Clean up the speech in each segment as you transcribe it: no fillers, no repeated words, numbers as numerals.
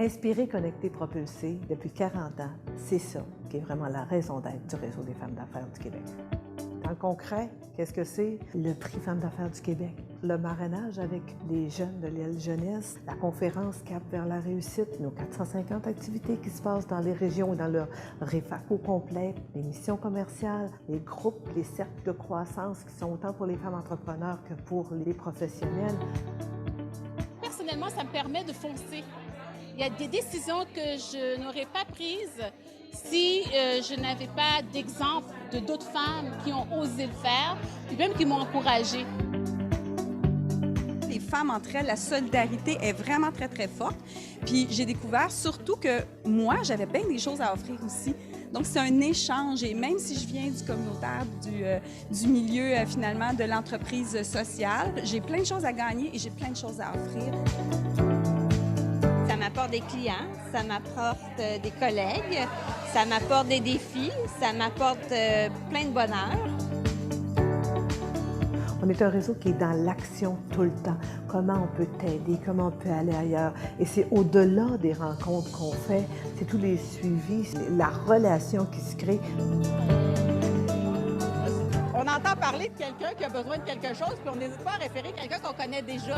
Inspirer, connecter, propulser, depuis 40 ans, c'est ça qui est vraiment la raison d'être du Réseau des femmes d'affaires du Québec. Dans le concret, qu'est-ce que c'est? Le prix Femmes d'affaires du Québec, le marrainage avec les jeunes de l'aile jeunesse, la conférence Cap vers la réussite, nos 450 activités qui se passent dans les régions ou dans le REFAC au complet, les missions commerciales, les groupes, les cercles de croissance qui sont autant pour les femmes entrepreneurs que pour les professionnels. Personnellement, ça me permet de foncer. Il y a des décisions que je n'aurais pas prises si je n'avais pas d'exemple de d'autres femmes qui ont osé le faire, puis même qui m'ont encouragée. Les femmes entre elles, la solidarité est vraiment très, très forte. Puis j'ai découvert surtout que moi, j'avais bien des choses à offrir aussi. Donc c'est un échange et même si je viens du communautaire, du milieu finalement de l'entreprise sociale, j'ai plein de choses à gagner et j'ai plein de choses à offrir. Ça m'apporte des clients, ça m'apporte des collègues, ça m'apporte des défis, ça m'apporte plein de bonheur. On est un réseau qui est dans l'action tout le temps. Comment on peut t'aider, comment on peut aller ailleurs. Et c'est au-delà des rencontres qu'on fait, c'est tous les suivis, la relation qui se crée. On entend parler de quelqu'un qui a besoin de quelque chose, puis on n'hésite pas à référer quelqu'un qu'on connaît déjà.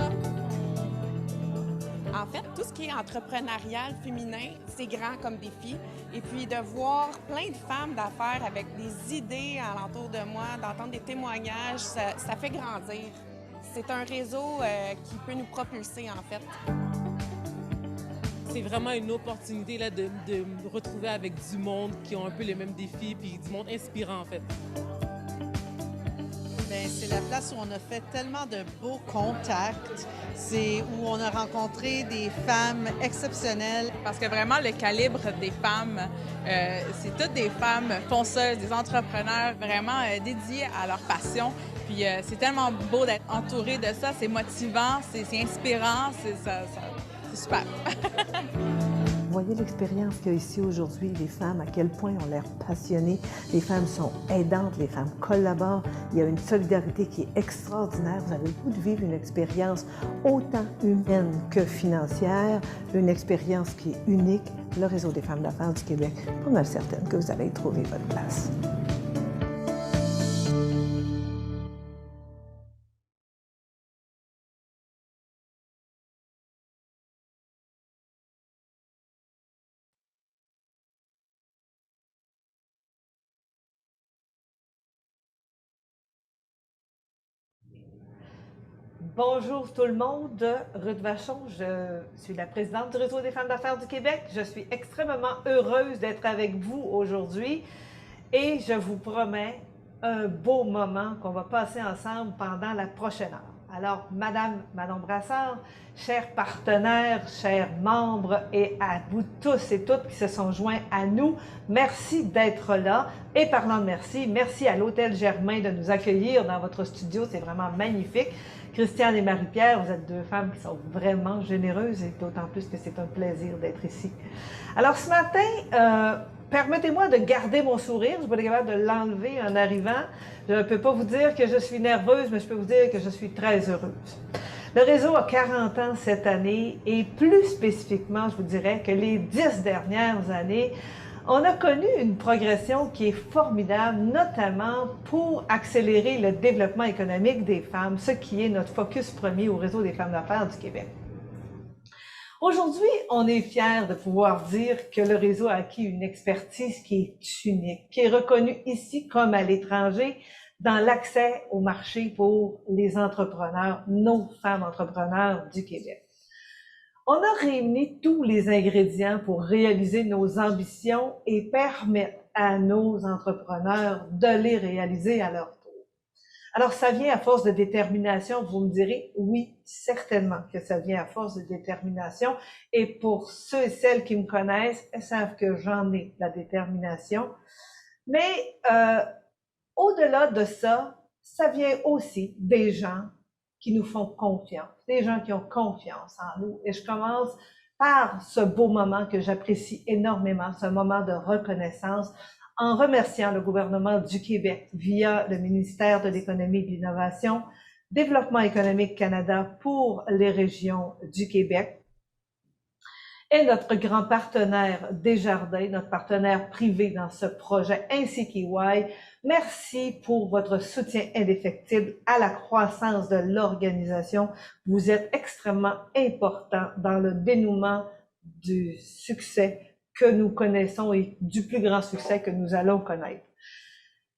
En fait, tout ce qui est entrepreneurial féminin, c'est grand comme défi. Et puis de voir plein de femmes d'affaires avec des idées alentour de moi, d'entendre des témoignages, ça fait grandir. C'est un réseau qui peut nous propulser, en fait. C'est vraiment une opportunité là, de me retrouver avec du monde qui ont un peu les mêmes défis, puis du monde inspirant, en fait. C'est la place où on a fait tellement de beaux contacts. C'est où on a rencontré des femmes exceptionnelles. Parce que vraiment, le calibre des femmes, c'est toutes des femmes fonceuses, des entrepreneurs vraiment dédiés à leur passion. Puis c'est tellement beau d'être entouré de ça. C'est motivant, c'est inspirant, c'est super. Vous voyez l'expérience qu'il y a ici aujourd'hui, les femmes, à quel point ont l'air passionnées. Les femmes sont aidantes, les femmes collaborent. Il y a une solidarité qui est extraordinaire. Vous avez le goût de vivre une expérience autant humaine que financière, une expérience qui est unique. Le Réseau des femmes d'affaires du Québec, je suis pas mal certaine que vous allez y trouver votre place. Bonjour tout le monde, Ruth Vachon, je suis la présidente du Réseau des femmes d'affaires du Québec. Je suis extrêmement heureuse d'être avec vous aujourd'hui et je vous promets un beau moment qu'on va passer ensemble pendant la prochaine heure. Alors, Madame Manon Brassard, chers partenaires, chers membres et à vous tous et toutes qui se sont joints à nous, merci d'être là. Et parlant de merci, merci à l'Hôtel Germain de nous accueillir dans votre studio, c'est vraiment magnifique. Christiane et Marie-Pierre, vous êtes deux femmes qui sont vraiment généreuses et d'autant plus que c'est un plaisir d'être ici. Alors ce matin, permettez-moi de garder mon sourire, je ne suis pas capable de l'enlever en arrivant. Je ne peux pas vous dire que je suis nerveuse, mais je peux vous dire que je suis très heureuse. Le réseau a 40 ans cette année et plus spécifiquement, je vous dirais que les 10 dernières années, on a connu une progression qui est formidable, notamment pour accélérer le développement économique des femmes, ce qui est notre focus premier au Réseau des femmes d'affaires du Québec. Aujourd'hui, on est fiers de pouvoir dire que le réseau a acquis une expertise qui est unique, qui est reconnue ici comme à l'étranger dans l'accès au marché pour les entrepreneurs, nos femmes entrepreneurs du Québec. On a réuni tous les ingrédients pour réaliser nos ambitions et permettre à nos entrepreneurs de les réaliser à leur tour. Alors, ça vient à force de détermination, vous me direz, oui, certainement que ça vient à force de détermination. Et pour ceux et celles qui me connaissent, elles savent que j'en ai la détermination. Mais au-delà de ça, ça vient aussi des gens qui nous font confiance, des gens qui ont confiance en nous. Et je commence par ce beau moment que j'apprécie énormément, ce moment de reconnaissance, en remerciant le gouvernement du Québec via le ministère de l'Économie et de l'Innovation, Développement économique Canada pour les régions du Québec, est notre grand partenaire Desjardins, notre partenaire privé dans ce projet, ainsi qu'EY. Merci pour votre soutien indéfectible à la croissance de l'organisation. Vous êtes extrêmement important dans le dénouement du succès que nous connaissons et du plus grand succès que nous allons connaître.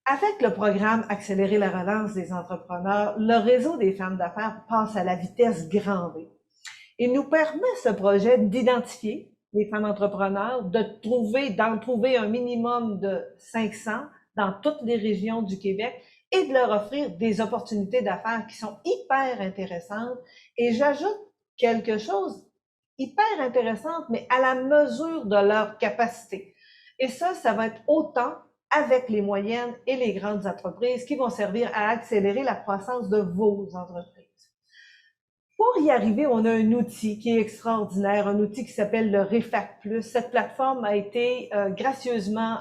Avec le programme Accélérer la relance des entrepreneurs, le réseau des femmes d'affaires passe à la vitesse grand V. Il nous permet, ce projet, d'identifier les femmes entrepreneurs, d'en trouver un minimum de 500 dans toutes les régions du Québec et de leur offrir des opportunités d'affaires qui sont hyper intéressantes. Et j'ajoute quelque chose hyper intéressante, mais à la mesure de leur capacité. Et ça va être autant avec les moyennes et les grandes entreprises qui vont servir à accélérer la croissance de vos entreprises. Pour y arriver, on a un outil qui est extraordinaire, un outil qui s'appelle le REFAC+. Cette plateforme a été gracieusement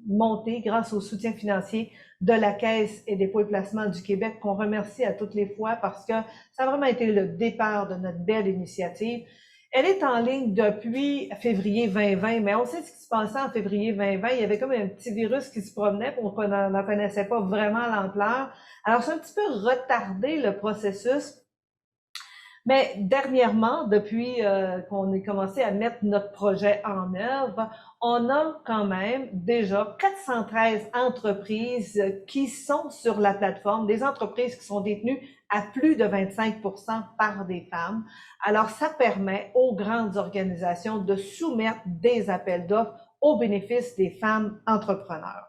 montée grâce au soutien financier de la Caisse et dépôts et placements du Québec, qu'on remercie à toutes les fois parce que ça a vraiment été le départ de notre belle initiative. Elle est en ligne depuis février 2020, mais on sait ce qui se passait en février 2020. Il y avait comme un petit virus qui se promenait, on n'en connaissait pas vraiment l'ampleur. Alors, c'est un petit peu retardé le processus. Mais dernièrement, depuis qu'on ait commencé à mettre notre projet en œuvre, on a quand même déjà 413 entreprises qui sont sur la plateforme, des entreprises qui sont détenues à plus de 25% par des femmes. Alors, ça permet aux grandes organisations de soumettre des appels d'offres au bénéfice des femmes entrepreneurs.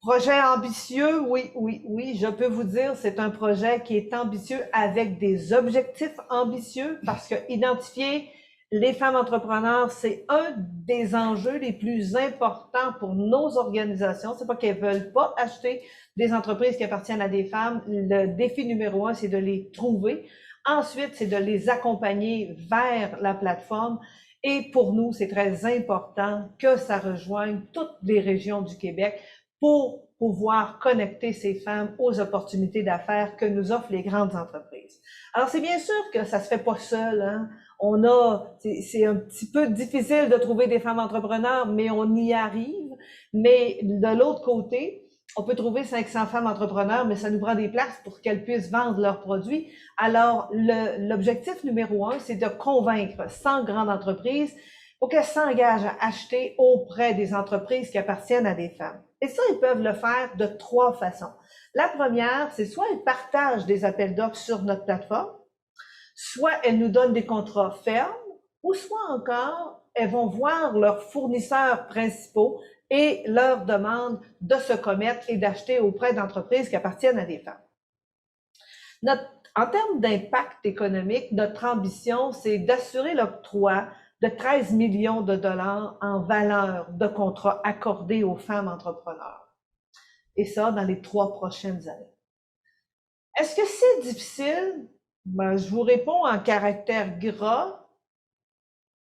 Projet ambitieux, oui, je peux vous dire, c'est un projet qui est ambitieux avec des objectifs ambitieux parce que identifier les femmes entrepreneurs, c'est un des enjeux les plus importants pour nos organisations. C'est pas qu'elles veulent pas acheter des entreprises qui appartiennent à des femmes. Le défi numéro 1, c'est de les trouver. Ensuite, c'est de les accompagner vers la plateforme. Et pour nous, c'est très important que ça rejoigne toutes les régions du Québec pour pouvoir connecter ces femmes aux opportunités d'affaires que nous offrent les grandes entreprises. Alors, c'est bien sûr que ça se fait pas seul, hein. C'est un petit peu difficile de trouver des femmes entrepreneurs, mais on y arrive. Mais de l'autre côté, on peut trouver 500 femmes entrepreneurs, mais ça nous prend des places pour qu'elles puissent vendre leurs produits. Alors, l'objectif numéro 1, c'est de convaincre 100 grandes entreprises pour qu'elles s'engagent à acheter auprès des entreprises qui appartiennent à des femmes. Et ça, ils peuvent le faire de 3 façons. La première, c'est soit ils partagent des appels d'offres sur notre plateforme, soit elles nous donnent des contrats fermes, ou soit encore, elles vont voir leurs fournisseurs principaux et leur demandent de se commettre et d'acheter auprès d'entreprises qui appartiennent à des femmes. En termes d'impact économique, notre ambition, c'est d'assurer l'octroi de 13 millions de dollars en valeur de contrats accordés aux femmes entrepreneurs. Et ça, dans les 3 prochaines années. Est-ce que c'est difficile? Ben, je vous réponds en caractère gras.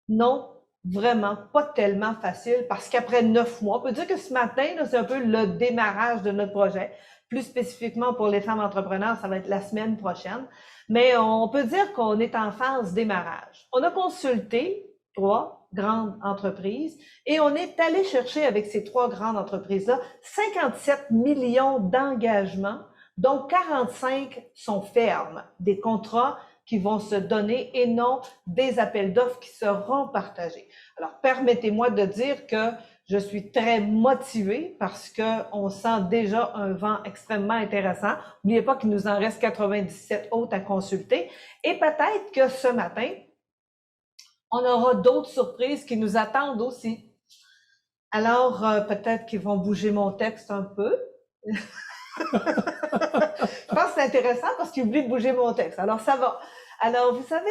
Non, vraiment pas tellement facile parce qu'après 9 mois, on peut dire que ce matin, c'est un peu le démarrage de notre projet. Plus spécifiquement pour les femmes entrepreneurs, ça va être la semaine prochaine. Mais on peut dire qu'on est en phase démarrage. On a consulté 3 grandes entreprises et on est allé chercher avec ces 3 grandes entreprises-là 57 millions d'engagements, dont 45 sont fermes, des contrats qui vont se donner et non des appels d'offres qui seront partagés. Alors, permettez-moi de dire que je suis très motivée parce qu'on sent déjà un vent extrêmement intéressant. N'oubliez pas qu'il nous en reste 97 autres à consulter. Et peut-être que ce matin, on aura d'autres surprises qui nous attendent aussi. Alors, peut-être qu'ils vont bouger mon texte un peu. Je pense que c'est intéressant parce qu'ils oublient de bouger mon texte. Alors, ça va. Alors, vous savez,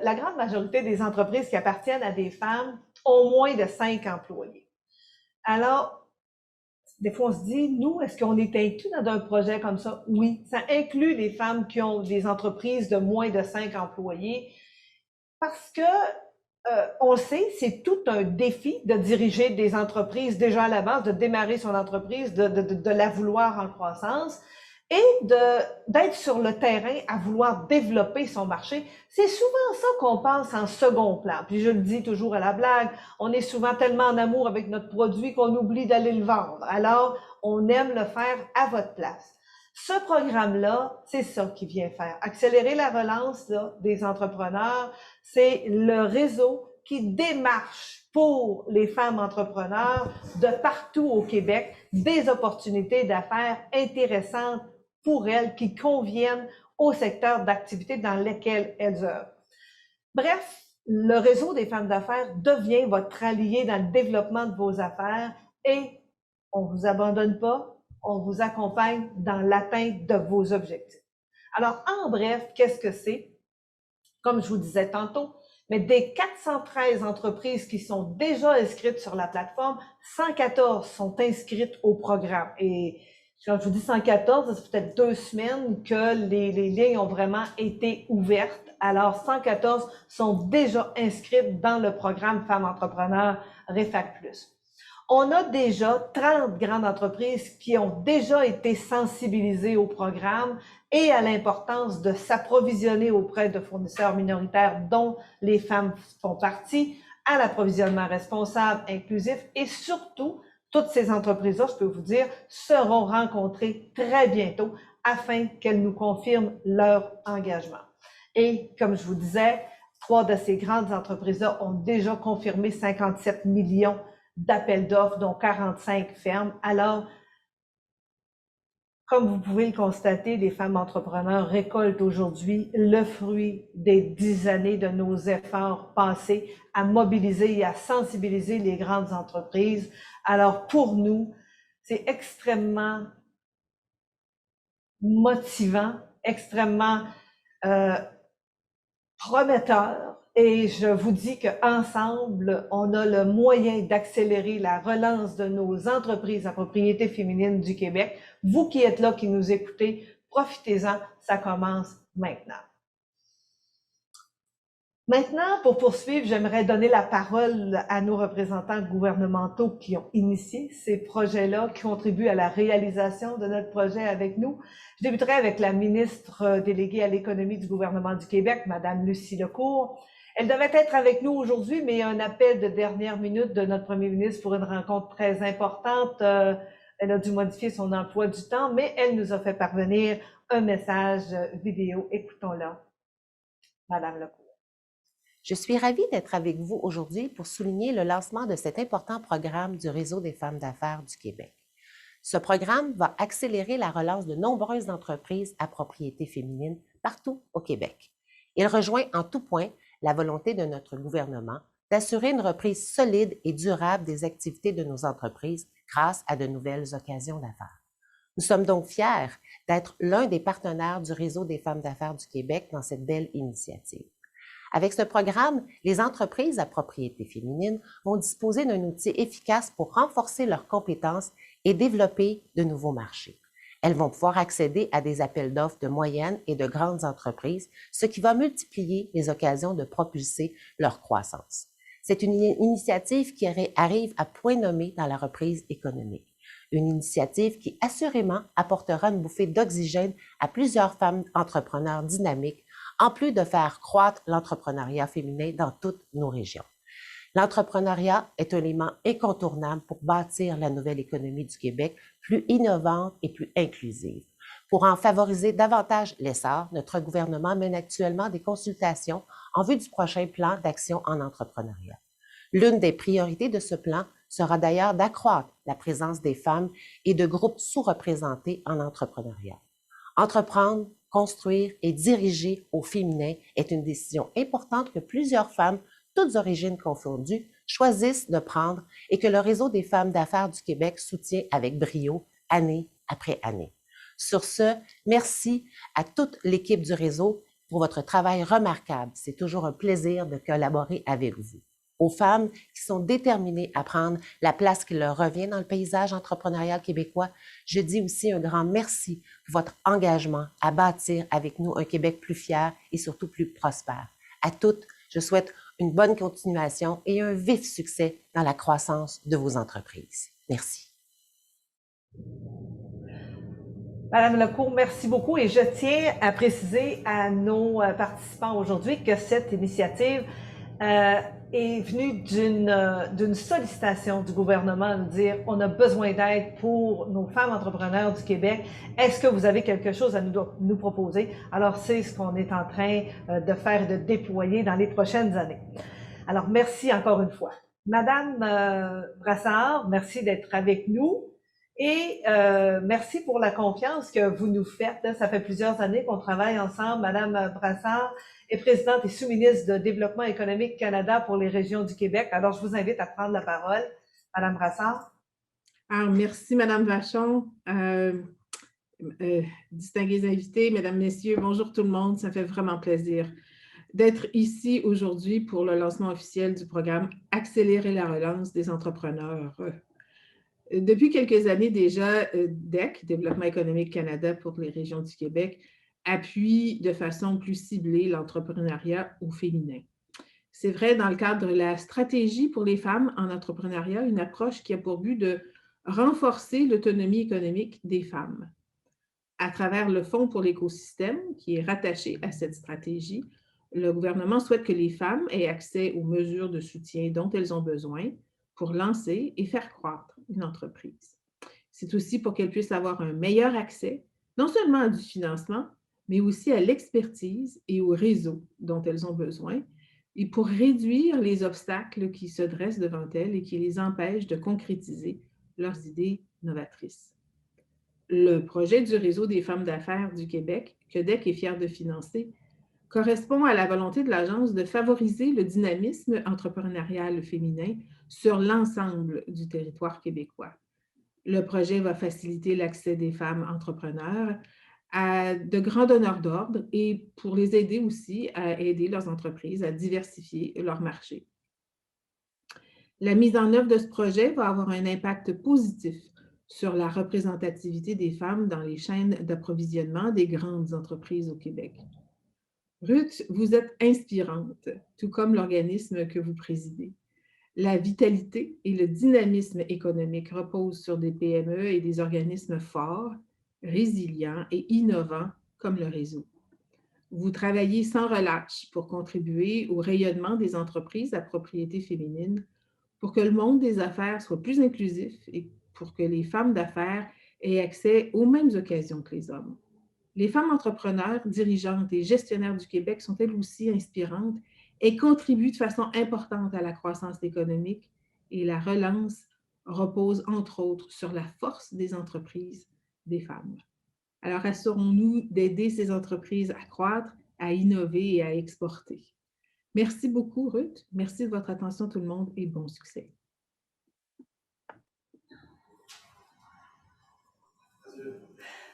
la grande majorité des entreprises qui appartiennent à des femmes ont moins de 5 employés. Alors, des fois, on se dit, nous, est-ce qu'on est inclus dans un projet comme ça? Oui, ça inclut les femmes qui ont des entreprises de moins de 5 employés parce que, on le sait, c'est tout un défi de diriger des entreprises déjà à la base, de démarrer son entreprise, de la vouloir en croissance. et d'être sur le terrain à vouloir développer son marché. C'est souvent ça qu'on pense en second plan. Puis je le dis toujours à la blague, on est souvent tellement en amour avec notre produit qu'on oublie d'aller le vendre. Alors, on aime le faire à votre place. Ce programme-là, c'est ça qui vient faire. Accélérer la relance là, des entrepreneurs, c'est le réseau qui démarche pour les femmes entrepreneurs de partout au Québec des opportunités d'affaires intéressantes pour elles qui conviennent au secteur d'activité dans lequel elles œuvrent. Bref, le réseau des femmes d'affaires devient votre allié dans le développement de vos affaires et on ne vous abandonne pas, on vous accompagne dans l'atteinte de vos objectifs. Alors, en bref, qu'est-ce que c'est? Comme je vous disais tantôt, mais des 413 entreprises qui sont déjà inscrites sur la plateforme, 114 sont inscrites au programme. Et quand je vous dis 114, ça fait peut-être 2 semaines que les lignes ont vraiment été ouvertes. Alors, 114 sont déjà inscrites dans le programme Femmes entrepreneurs REFAC+. On a déjà 30 grandes entreprises qui ont déjà été sensibilisées au programme et à l'importance de s'approvisionner auprès de fournisseurs minoritaires dont les femmes font partie, à l'approvisionnement responsable, inclusif et surtout, toutes ces entreprises-là, je peux vous dire, seront rencontrées très bientôt afin qu'elles nous confirment leur engagement. Et comme je vous disais, 3 de ces grandes entreprises-là ont déjà confirmé 57 millions d'appels d'offres, dont 45 fermes. Alors, comme vous pouvez le constater, les femmes entrepreneurs récoltent aujourd'hui le fruit des 10 années de nos efforts passés à mobiliser et à sensibiliser les grandes entreprises. Alors, pour nous, c'est extrêmement motivant, extrêmement prometteur. Et je vous dis qu'ensemble, on a le moyen d'accélérer la relance de nos entreprises à propriété féminine du Québec. Vous qui êtes là, qui nous écoutez, profitez-en, ça commence maintenant. Maintenant, pour poursuivre, j'aimerais donner la parole à nos représentants gouvernementaux qui ont initié ces projets-là, qui contribuent à la réalisation de notre projet avec nous. Je débuterai avec la ministre déléguée à l'économie du gouvernement du Québec, Madame Lucie Lecourt. Elle devait être avec nous aujourd'hui, mais il y a un appel de dernière minute de notre premier ministre pour une rencontre très importante. Elle a dû modifier son emploi du temps, mais elle nous a fait parvenir un message vidéo. Écoutons-la. Madame Lecourt. Je suis ravie d'être avec vous aujourd'hui pour souligner le lancement de cet important programme du Réseau des femmes d'affaires du Québec. Ce programme va accélérer la relance de nombreuses entreprises à propriété féminine partout au Québec. Il rejoint en tout point la volonté de notre gouvernement d'assurer une reprise solide et durable des activités de nos entreprises grâce à de nouvelles occasions d'affaires. Nous sommes donc fiers d'être l'un des partenaires du Réseau des femmes d'affaires du Québec dans cette belle initiative. Avec ce programme, les entreprises à propriété féminine vont disposer d'un outil efficace pour renforcer leurs compétences et développer de nouveaux marchés. Elles vont pouvoir accéder à des appels d'offres de moyennes et de grandes entreprises, ce qui va multiplier les occasions de propulser leur croissance. C'est une initiative qui arrive à point nommé dans la reprise économique. Une initiative qui assurément apportera une bouffée d'oxygène à plusieurs femmes entrepreneurs dynamiques, en plus de faire croître l'entrepreneuriat féminin dans toutes nos régions. L'entrepreneuriat est un élément incontournable pour bâtir la nouvelle économie du Québec plus innovante et plus inclusive. Pour en favoriser davantage l'essor, notre gouvernement mène actuellement des consultations en vue du prochain plan d'action en entrepreneuriat. L'une des priorités de ce plan sera d'ailleurs d'accroître la présence des femmes et de groupes sous-représentés en entrepreneuriat. Entreprendre, construire et diriger au féminin est une décision importante que plusieurs femmes, toutes origines confondues, choisissent de prendre et que le Réseau des femmes d'affaires du Québec soutient avec brio année après année. Sur ce, merci à toute l'équipe du réseau pour votre travail remarquable. C'est toujours un plaisir de collaborer avec vous. Aux femmes qui sont déterminées à prendre la place qui leur revient dans le paysage entrepreneurial québécois, je dis aussi un grand merci pour votre engagement à bâtir avec nous un Québec plus fier et surtout plus prospère. À toutes, je souhaite une bonne continuation et un vif succès dans la croissance de vos entreprises. Merci. Madame Lecourt, merci beaucoup et je tiens à préciser à nos participants aujourd'hui que cette initiative est venue d'une sollicitation du gouvernement de dire on a besoin d'aide pour nos femmes entrepreneurs du Québec. Est-ce que vous avez quelque chose à nous proposer? Alors, c'est ce qu'on est en train de faire et de déployer dans les prochaines années. Alors, merci encore une fois. Madame Brassard, merci d'être avec nous. Et merci pour la confiance que vous nous faites. Ça fait plusieurs années qu'on travaille ensemble. Madame Brassard est présidente et sous-ministre de Développement économique Canada pour les régions du Québec. Alors, je vous invite à prendre la parole. Madame Brassard. Alors, merci, Madame Vachon. Distingués invités, Mesdames, Messieurs, bonjour tout le monde. Ça fait vraiment plaisir d'être ici aujourd'hui pour le lancement officiel du programme Accélérer la relance des entrepreneurs. Depuis quelques années déjà, DEC, Développement économique Canada pour les régions du Québec, appuie de façon plus ciblée l'entrepreneuriat au féminin. C'est vrai dans le cadre de la stratégie pour les femmes en entrepreneuriat, une approche qui a pour but de renforcer l'autonomie économique des femmes. À travers le Fonds pour l'écosystème, qui est rattaché à cette stratégie, le gouvernement souhaite que les femmes aient accès aux mesures de soutien dont elles ont besoin pour lancer et faire croître une entreprise. C'est aussi pour qu'elles puissent avoir un meilleur accès, non seulement à du financement, mais aussi à l'expertise et au réseau dont elles ont besoin, et pour réduire les obstacles qui se dressent devant elles et qui les empêchent de concrétiser leurs idées novatrices. Le projet du Réseau des femmes d'affaires du Québec, que DEC est fier de financer, correspond à la volonté de l'Agence de favoriser le dynamisme entrepreneurial féminin sur l'ensemble du territoire québécois. Le projet va faciliter l'accès des femmes entrepreneurs à de grands donneurs d'ordre et pour les aider aussi à aider leurs entreprises à diversifier leur marché. La mise en œuvre de ce projet va avoir un impact positif sur la représentativité des femmes dans les chaînes d'approvisionnement des grandes entreprises au Québec. Ruth, vous êtes inspirante, tout comme l'organisme que vous présidez. La vitalité et le dynamisme économique reposent sur des PME et des organismes forts, résilients et innovants comme le réseau. Vous travaillez sans relâche pour contribuer au rayonnement des entreprises à propriété féminine, pour que le monde des affaires soit plus inclusif et pour que les femmes d'affaires aient accès aux mêmes occasions que les hommes. Les femmes entrepreneurs, dirigeantes et gestionnaires du Québec sont elles aussi inspirantes et contribuent de façon importante à la croissance économique et la relance repose entre autres sur la force des entreprises des femmes. Alors assurons-nous d'aider ces entreprises à croître, à innover et à exporter. Merci beaucoup Ruth, merci de votre attention tout le monde et bon succès.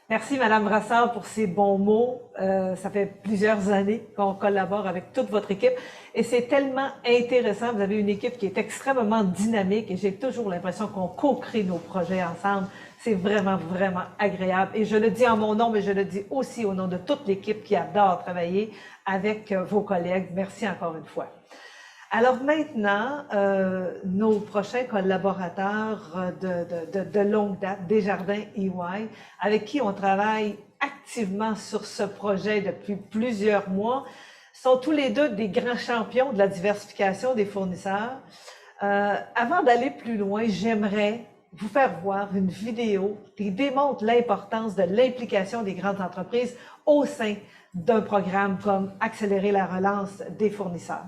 Merci, Madame Brassard, pour ces bons mots. Ça fait plusieurs années qu'on collabore avec toute votre équipe et c'est tellement intéressant. Vous avez une équipe qui est extrêmement dynamique et j'ai toujours l'impression qu'on co-crée nos projets ensemble. C'est vraiment, vraiment agréable. Et je le dis en mon nom, mais je le dis aussi au nom de toute l'équipe qui adore travailler avec vos collègues. Merci encore une fois. Alors maintenant, nos prochains collaborateurs de longue date, Desjardins EY, avec qui on travaille activement sur ce projet depuis plusieurs mois, sont tous les deux des grands champions de la diversification des fournisseurs. Avant d'aller plus loin, j'aimerais vous faire voir une vidéo qui démontre l'importance de l'implication des grandes entreprises au sein d'un programme comme Accélérer la relance des fournisseurs.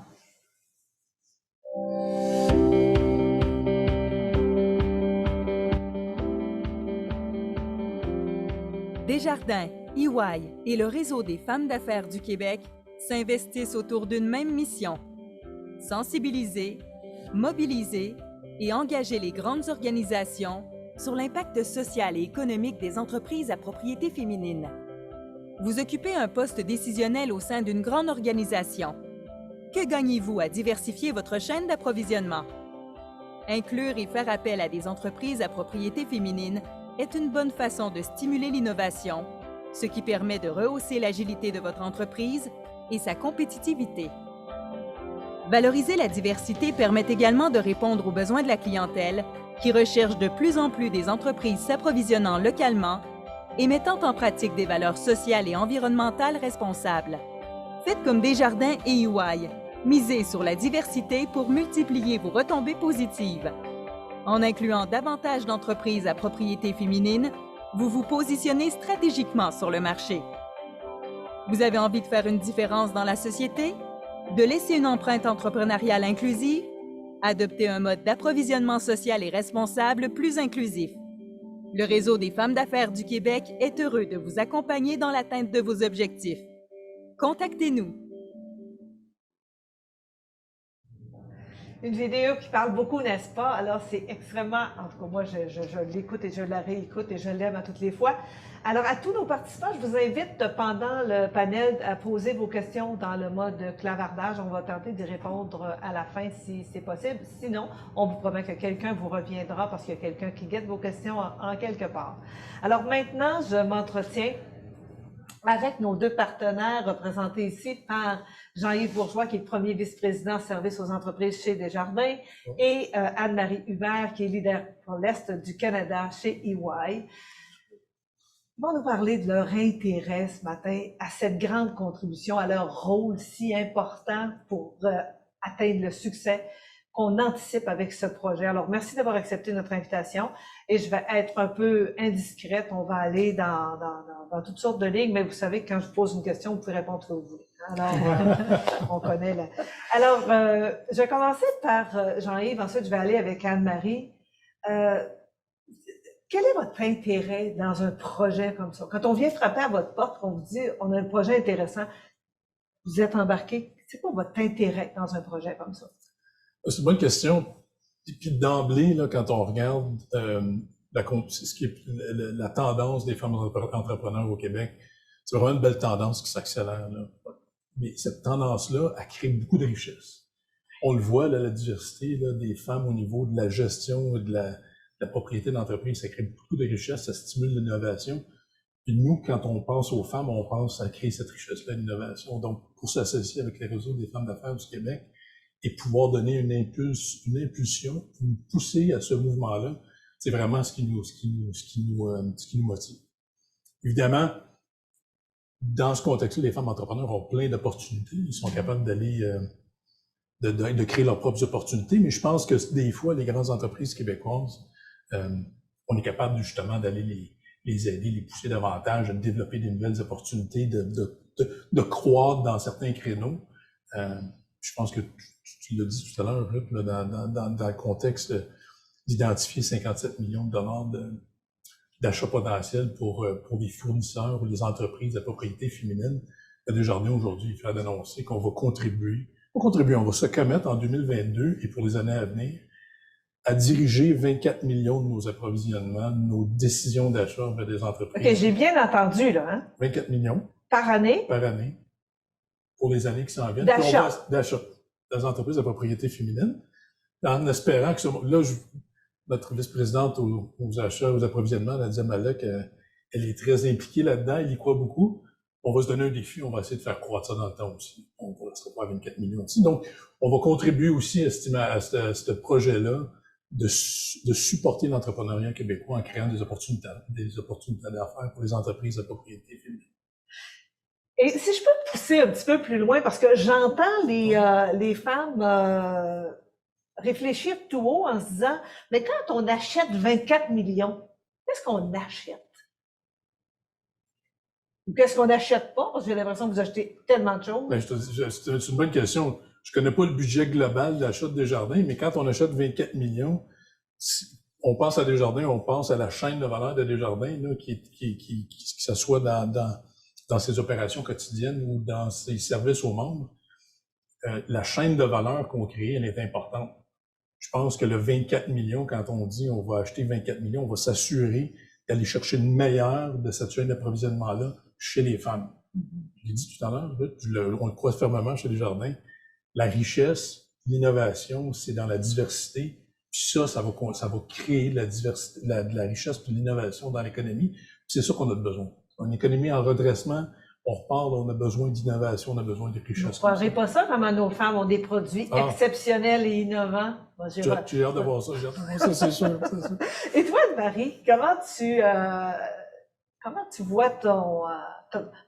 Desjardins, EY et le Réseau des femmes d'affaires du Québec s'investissent autour d'une même mission: sensibiliser, mobiliser et engager les grandes organisations sur l'impact social et économique des entreprises à propriété féminine. Vous occupez un poste décisionnel au sein d'une grande organisation. Que gagnez-vous à diversifier votre chaîne d'approvisionnement? Inclure et faire appel à des entreprises à propriété féminine est une bonne façon de stimuler l'innovation, ce qui permet de rehausser l'agilité de votre entreprise et sa compétitivité. Valoriser la diversité permet également de répondre aux besoins de la clientèle qui recherche de plus en plus des entreprises s'approvisionnant localement et mettant en pratique des valeurs sociales et environnementales responsables. Faites comme Desjardins et EY. Misez sur la diversité pour multiplier vos retombées positives. En incluant davantage d'entreprises à propriété féminine, vous vous positionnez stratégiquement sur le marché. Vous avez envie de faire une différence dans la société? De laisser une empreinte entrepreneuriale inclusive? Adopter un mode d'approvisionnement social et responsable plus inclusif. Le Réseau des femmes d'affaires du Québec est heureux de vous accompagner dans l'atteinte de vos objectifs. Contactez-nous. Une vidéo qui parle beaucoup, n'est-ce pas? Alors, c'est extrêmement... En tout cas, moi, je l'écoute et je la réécoute et je l'aime à toutes les fois. Alors, à tous nos participants, je vous invite pendant le panel à poser vos questions dans le mode clavardage. On va tenter d'y répondre à la fin si c'est possible. Sinon, on vous promet que quelqu'un vous reviendra parce qu'il y a quelqu'un qui guette vos questions en quelque part. Alors maintenant, je m'entretiens avec nos deux partenaires représentés ici par Jean-Yves Bourgeois, qui est le premier vice-président service aux entreprises chez Desjardins, et Anne-Marie Hubert, qui est leader pour l'Est du Canada chez EY. Ils vont nous parler de leur intérêt ce matin à cette grande contribution, à leur rôle si important pour atteindre le succès qu'on anticipe avec ce projet. Alors, merci d'avoir accepté notre invitation et je vais être un peu indiscrète. On va aller dans toutes sortes de lignes, mais vous savez que quand je vous pose une question, vous pouvez répondre ce que vous voulez. Alors, on connaît la... Alors, je vais commencer par Jean-Yves, ensuite je vais aller avec Anne-Marie. Quel est votre intérêt dans un projet comme ça? Quand on vient frapper à votre porte, on vous dit on a un projet intéressant, vous êtes embarqué. C'est quoi votre intérêt dans un projet comme ça? C'est une bonne question. Et puis d'emblée, là, quand on regarde la tendance des femmes entrepreneurs au Québec, c'est vraiment une belle tendance qui s'accélère. Mais cette tendance-là, elle crée beaucoup de richesses. On le voit, là, la diversité là, des femmes au niveau de la gestion et de la propriété d'entreprise, ça crée beaucoup de richesses, ça stimule l'innovation. Puis nous, quand on pense aux femmes, on pense à créer cette richesse-là, l'innovation. Donc, pour s'associer avec les réseaux des femmes d'affaires du Québec, et pouvoir donner une impulsion, une poussée à ce mouvement-là, c'est vraiment ce qui nous motive. Évidemment, dans ce contexte-là, les femmes entrepreneurs ont plein d'opportunités. Ils sont capables d'aller, de créer leurs propres opportunités, mais je pense que des fois, les grandes entreprises québécoises, on est capable justement d'aller les aider, les pousser davantage, de développer des nouvelles opportunités, de croître dans certains créneaux. Je pense que tu l'as dit tout à l'heure, dans le contexte d'identifier 57 millions de dollars d'achats potentiels pour les fournisseurs ou les entreprises de propriété féminine. Desjardins aujourd'hui est fier d'annoncer qu'on va contribuer, on va se commettre en 2022 et pour les années à venir à diriger 24 millions de nos approvisionnements, de nos décisions d'achat vers des entreprises. OK, j'ai bien entendu, là. Hein? 24 millions. Par année? Par année. Pour les années qui s'en viennent. D'achat. D'achat. Des entreprises de propriété féminine. En espérant que notre vice-présidente aux achats, aux approvisionnements, Nadia Malek, elle est très impliquée là-dedans, elle y croit beaucoup. On va se donner un défi, on va essayer de faire croître ça dans le temps aussi. On ne restera pas à 24 millions aussi. Donc, on va contribuer aussi à ce projet-là de supporter l'entrepreneuriat québécois en créant des opportunités d'affaires pour les entreprises de propriété féminine. Et si je peux pousser un petit peu plus loin, parce que j'entends les femmes réfléchir tout haut en se disant, mais quand on achète 24 millions, qu'est-ce qu'on achète? Ou qu'est-ce qu'on n'achète pas? Parce que j'ai l'impression que vous achetez tellement de choses. Ben, c'est une bonne question. Je connais pas le budget global d'achat de Desjardins, mais quand on achète 24 millions, on pense à Desjardins, on pense à la chaîne de valeur de Desjardins, là, qui s'assoit dans ses opérations quotidiennes ou dans ses services aux membres. La chaîne de valeur qu'on crée, elle est importante. Je pense que le 24 millions, quand on dit on va acheter 24 millions, on va s'assurer d'aller chercher le meilleur de cette chaîne d'approvisionnement-là chez les femmes. Je l'ai dit tout à l'heure, on le croit fermement chez Desjardins. La richesse, l'innovation, c'est dans la diversité. Puis ça va créer de la diversité, de la richesse et de l'innovation dans l'économie. C'est ça qu'on a besoin. Une économie en redressement, on repart, on a besoin d'innovation, on a besoin de richesse. Vous ne croirez pas ça, comment nos femmes ont des produits exceptionnels et innovants? Bon, j'ai hâte de voir ça, c'est sûr. Et toi, Anne-Marie, comment Comment tu vois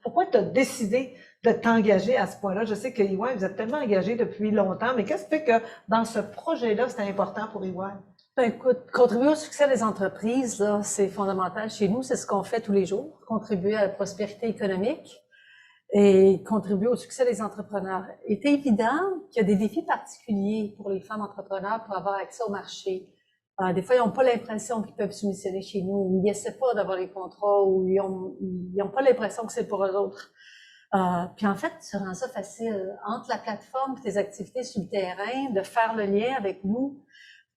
pourquoi tu as décidé de t'engager à ce point-là? Je sais que EY, vous êtes tellement engagé depuis longtemps, mais qu'est-ce qui fait que dans ce projet-là, c'est important pour EY? Ben, écoute, contribuer au succès des entreprises, là, c'est fondamental chez nous. C'est ce qu'on fait tous les jours. Contribuer à la prospérité économique et contribuer au succès des entrepreneurs. Il est évident qu'il y a des défis particuliers pour les femmes entrepreneurs pour avoir accès au marché. Des fois, ils n'ont pas l'impression qu'ils peuvent soumissionner chez nous, ils n'essaient pas d'avoir les contrats ou ils ont pas l'impression que c'est pour eux autres. Puis en fait, tu rends ça facile. Entre la plateforme et tes activités sur le terrain, de faire le lien avec nous,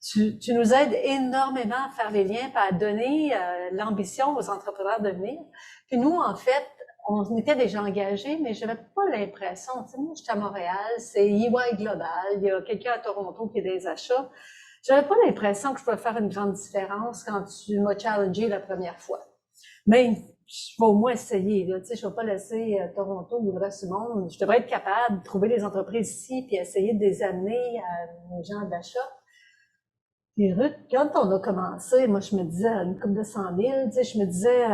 tu nous aides énormément à faire les liens et à donner l'ambition aux entrepreneurs de venir. Puis nous, en fait, on était déjà engagés, mais je n'avais pas l'impression. Tu sais, moi, j'étais à Montréal, c'est EY Global, il y a quelqu'un à Toronto qui est des achats. J'avais pas l'impression que je pouvais faire une grande différence quand tu m'as challengé la première fois. Mais je vais au moins essayer, là. Tu sais, je vais pas laisser Toronto ou le reste du monde. Je devrais être capable de trouver des entreprises ici puis essayer de les amener à mes gens d'achat. Puis Ruth, quand on a commencé, moi, je me disais, une couple de 100 000, tu sais, je me disais,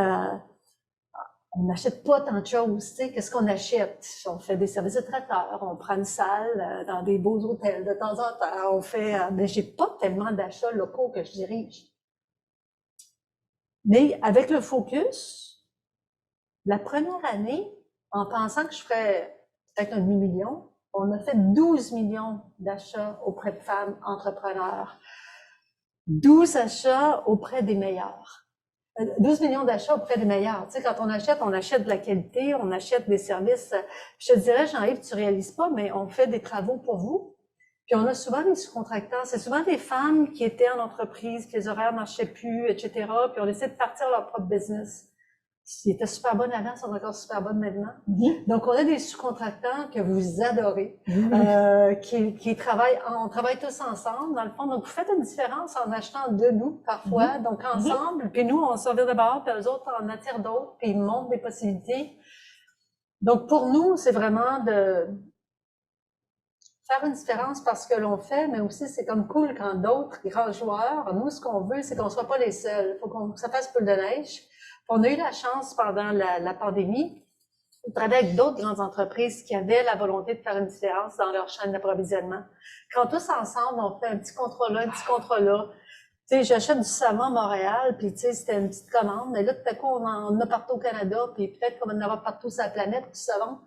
on n'achète pas tant de choses, tu sais, qu'est-ce qu'on achète? On fait des services de traiteur, on prend une salle dans des beaux hôtels de temps en temps, on fait, mais j'ai pas tellement d'achats locaux que je dirige. Mais avec le focus, la première année, en pensant que je ferais peut-être 1 demi-million, on a fait 12 millions d'achats auprès de femmes entrepreneurs. 12 achats auprès des meilleurs. 12 millions d'achats auprès des meilleurs. Tu sais, quand on achète de la qualité, on achète des services. Je te dirais, Jean-Yves, tu réalises pas, mais on fait des travaux pour vous. Puis on a souvent des sous-contractants. C'est souvent des femmes qui étaient en entreprise, que les horaires marchaient plus, etc. Puis on essaie de partir leur propre business. Ils étaient super bonnes avant, ils sont encore super bonnes maintenant. Donc, on a des sous-contractants que vous adorez, qui travaillent, on travaille tous ensemble, dans le fond. Donc, vous faites une différence en achetant de nous, parfois, donc ensemble, puis nous, on servir de bord, puis eux autres en attirent d'autres, puis ils montrent des possibilités. Donc, pour nous, c'est vraiment de faire une différence parce que l'on fait, mais aussi, c'est comme cool quand d'autres grands joueurs, nous, ce qu'on veut, c'est qu'on ne soit pas les seuls. Il faut que ça fasse boule de neige. On a eu la chance pendant la pandémie de travailler avec d'autres grandes entreprises qui avaient la volonté de faire une différence dans leur chaîne d'approvisionnement. Quand tous ensemble, on fait un petit contrat là, un petit contrat là. Tu sais, j'achète du savon à Montréal, puis tu sais, c'était une petite commande, mais là, tout à coup, on en a partout au Canada, puis peut-être qu'on va en avoir partout sur la planète, du savon.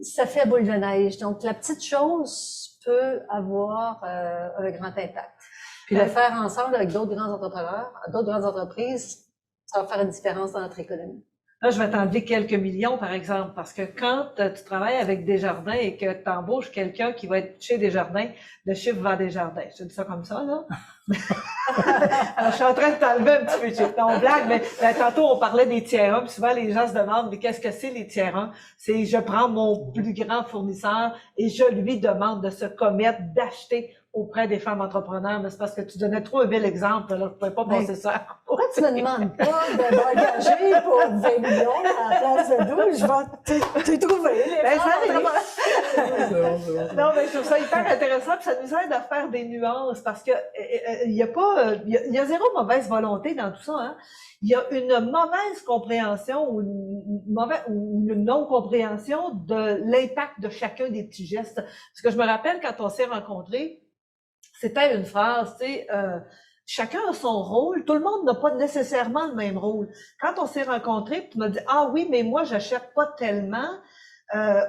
Ça fait boule de neige. Donc, la petite chose peut avoir un grand impact. Puis le faire ensemble avec d'autres grands entrepreneurs, d'autres grandes entreprises, ça va faire une différence dans notre économie. Là, je vais t'enlever quelques millions, par exemple, parce que quand tu travailles avec Desjardins et que tu embauches quelqu'un qui va être chez Desjardins, le chiffre va à Desjardins. Je te dis ça comme ça, là. Alors, je suis en train de t'enlever un petit peu de chiffre. Non, blague, mais tantôt, on parlait des tiers 1, puis souvent, les gens se demandent, mais qu'est-ce que c'est les tiers 1? C'est, je prends mon plus grand fournisseur et je lui demande de se commettre, d'acheter auprès des femmes entrepreneurs, mais c'est parce que tu donnais trop un bel exemple, là, je ne pouvais pas passer ça. Pourquoi tu me demandes pas d'engager pour 20 millions à la place de 12? Je vais te trouver. Non, mais je trouve ça hyper intéressant, puis ça nous aide à faire des nuances, parce que il y a zéro mauvaise volonté dans tout ça, hein. Il y a une mauvaise compréhension ou une non-compréhension de l'impact de chacun des petits gestes. Parce que je me rappelle quand on s'est rencontrés, c'était une phrase, tu sais, chacun a son rôle, tout le monde n'a pas nécessairement le même rôle. Quand on s'est rencontrés, tu m'as dit, ah oui, mais moi, j'achète pas tellement.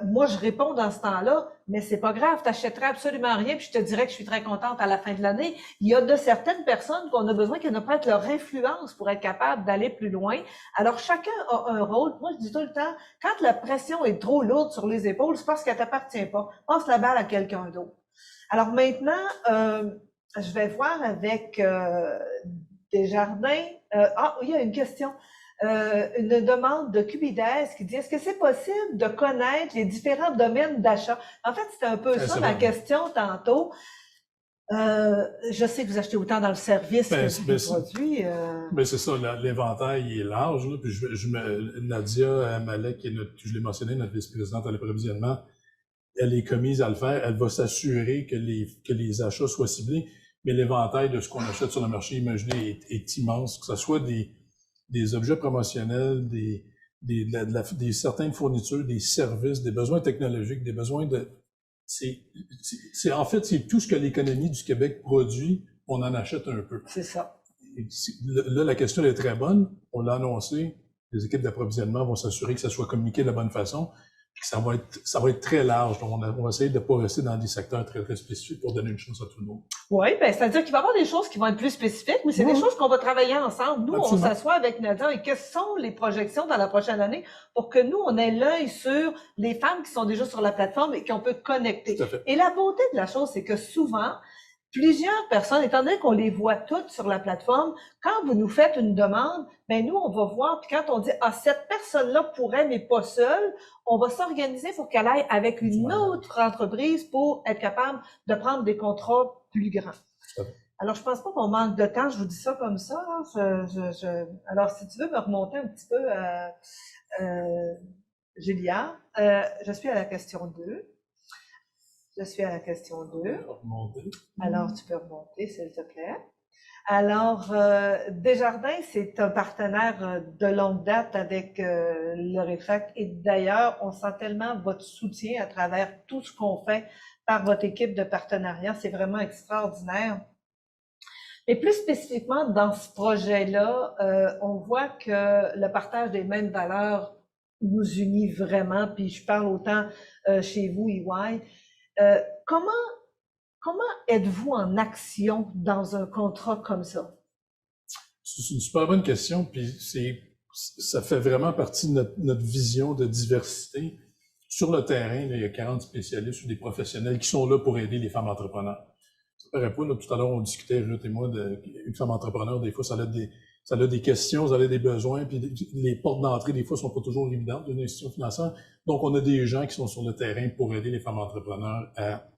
Moi, je réponds dans ce temps-là, mais c'est pas grave, t'achèterais absolument rien, puis je te dirais que je suis très contente à la fin de l'année. Il y a de certaines personnes qu'on a besoin qui n'ont pas leur influence pour être capable d'aller plus loin. Alors, chacun a un rôle. Moi, je dis tout le temps, quand la pression est trop lourde sur les épaules, c'est parce qu'elle t'appartient pas. Passe la balle à quelqu'un d'autre. Alors maintenant, je vais voir avec Desjardins. Il y a une question. Une demande de Cubides qui dit, est-ce que c'est possible de connaître les différents domaines d'achat? En fait, c'était un peu ça ma question tantôt. Je sais que vous achetez autant dans le service que dans les produits. Ben c'est ça, l'éventail est large. Là, puis Nadia Malek, je l'ai mentionné, notre vice-présidente à l'approvisionnement, elle est commise à le faire. Elle va s'assurer que les achats soient ciblés. Mais l'éventail de ce qu'on achète sur le marché, imaginez, est immense. Que ce soit des objets promotionnels, des certaines fournitures, des services, des besoins technologiques, des besoins de... En fait, c'est tout ce que l'économie du Québec produit, on en achète un peu. C'est ça. Là, la question est très bonne. On l'a annoncé. Les équipes d'approvisionnement vont s'assurer que ça soit communiqué de la bonne façon. Ça va être très large. Donc, on va essayer de ne pas rester dans des secteurs très, très spécifiques pour donner une chance à tout le monde. Oui, bien, c'est-à-dire qu'il va y avoir des choses qui vont être plus spécifiques, mais c'est des choses qu'on va travailler ensemble. Nous, Absolument. on s'assoit avec Nadia et quelles sont les projections dans la prochaine année pour que nous, on ait l'œil sur les femmes qui sont déjà sur la plateforme et qu'on peut connecter. Tout à fait. Et la beauté de la chose, c'est que souvent, plusieurs personnes, étant donné qu'on les voit toutes sur la plateforme, quand vous nous faites une demande, ben nous, on va voir, puis quand on dit « Ah, cette personne-là pourrait, mais pas seule », on va s'organiser pour qu'elle aille avec une autre entreprise pour être capable de prendre des contrats plus grands. Alors, je pense pas qu'on manque de temps, je vous dis ça comme ça. Alors, si tu veux me remonter un petit peu, Julia, je suis à la question 2. Je suis à la question 2. Alors, tu peux remonter, s'il te plaît. Alors, Desjardins, c'est un partenaire de longue date avec le REFAC. Et d'ailleurs, on sent tellement votre soutien à travers tout ce qu'on fait par votre équipe de partenariat. C'est vraiment extraordinaire. Et plus spécifiquement, dans ce projet-là, on voit que le partage des mêmes valeurs nous unit vraiment. Puis je parle autant chez vous, EY. Comment êtes-vous en action dans un contrat comme ça? C'est une super bonne question, puis ça fait vraiment partie de notre vision de diversité. Sur le terrain, là, il y a 40 spécialistes ou des professionnels qui sont là pour aider les femmes entrepreneurs. Ça paraît pas, là, tout à l'heure, on discutait, Ruth et moi, une femme entrepreneur, des fois, ça a des questions, ça a des besoins, puis les portes d'entrée, des fois, sont pas toujours évidentes d'une institution financière. Donc, on a des gens qui sont sur le terrain pour aider les femmes entrepreneurs à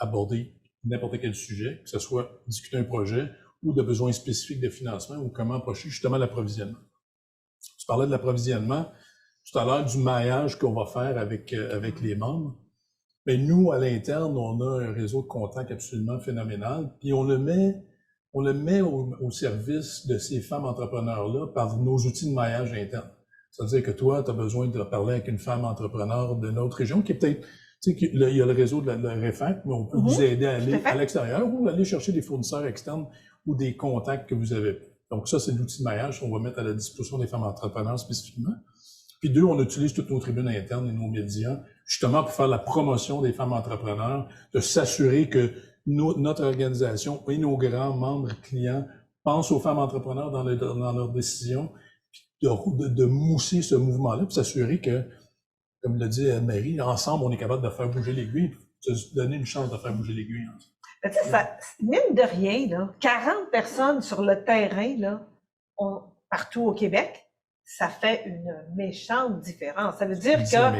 aborder n'importe quel sujet, que ce soit discuter un projet ou de besoins spécifiques de financement ou comment approcher justement l'approvisionnement. Tu parlais de l'approvisionnement tout à l'heure, du maillage qu'on va faire avec les membres. Mais nous, à l'interne, on a un réseau de contacts absolument phénoménal, puis on le met au service de ces femmes entrepreneurs-là par nos outils de maillage interne. C'est-à-dire que toi, tu as besoin de parler avec une femme entrepreneur de notre région qui est peut-être... Tu sais, il y a le réseau de la REFAC, mais on peut vous aider à aller à l'extérieur ou aller chercher des fournisseurs externes ou des contacts que vous avez. Donc ça, c'est l'outil de maillage qu'on va mettre à la disposition des femmes entrepreneurs spécifiquement. Puis 2, on utilise toutes nos tribunes internes et nos médias justement pour faire la promotion des femmes entrepreneurs, de s'assurer que notre organisation et nos grands membres clients pensent aux femmes entrepreneurs dans leurs décisions, puis de mousser ce mouvement-là, puis s'assurer que, comme l'a dit Anne-Marie, ensemble, on est capable de faire bouger l'aiguille, de se donner une chance de faire bouger l'aiguille. Tu sais, mine de rien, là, 40 personnes sur le terrain, là, partout au Québec, ça fait une méchante différence. Ça veut dire que